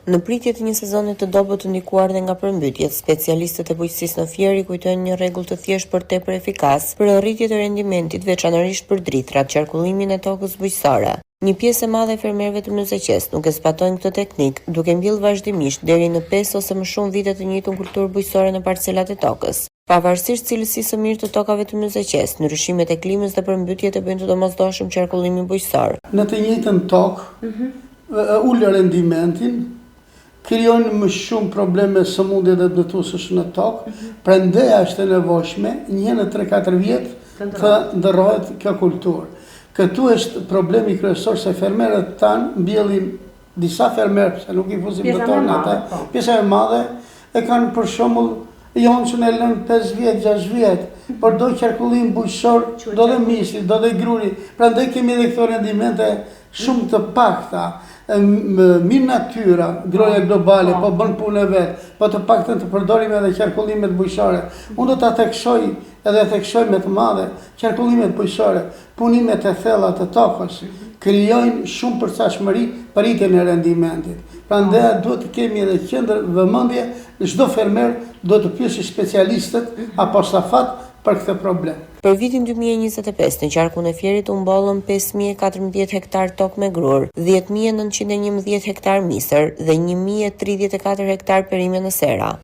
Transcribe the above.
Në pritje të një sezoni të dobët të ndikuar dhe nga përmbytjet, specialistët e bujqësisë në Fieri kujtojnë një rregull të thjeshtë por tepër efikas për rritje të rendimentit, veçanërisht për dritrat, qarkullimin e tokës bujqësore. Një pjesë e madhe e fermerëve të Myzeqes nuk e zbatojnë këtë teknik, duke mbjellë vazhdimisht deri në 5 ose më shumë vite të njëjtën kulturë bujqësore në parcelat e tokës. Pavarësisht cilësisë së mirë të tokave të Myzeqes, ndryshimet e klimës dhe përmbytjet e bëjnë të domosdoshëm qarkullimin bujqësor. Në të njëjtën tokë, ul rendimentin, krijojnë më shumë probleme sëmundje dhe dëtuesësh në tokë, prandaj është e nevojshme një në 3-4 vjet të ndërrohet kjo kulturë. Këtu është problemi kryesor se fermerët tanë mbjellin disa fermerë, se nuk I fuzim betonin ata, pjesa e madhe e kanë për shembull jonë që ne lënë 5 vjet, 6 vjet, por do qarkullim bujqësor, do dhe misi, do dhe gruri, prandaj kemi edhe këto rendimente shumë të pakta. Mirë natyra, groja globale, po bën punë e vet, po të paktën të përdorim edhe qarkullimet bujqësore. Unë do ta theksoj edhe theksoj me të madhe qarkullimet bujqësore, punimet e thella të tokës, krijojnë shumë përshtatshmëri për rritjen e rendimentit. Prandaj duhet të kemi edhe qendër vëmendje, çdo fermer duhet të pyesë specialistët apo stafat për këtë problem. Për vitin 2025 në qarkun e Fierit u mbollën 5.014 hektar tokë me grur, 10.911 hektar misër dhe 1.034 hektar perime në sera.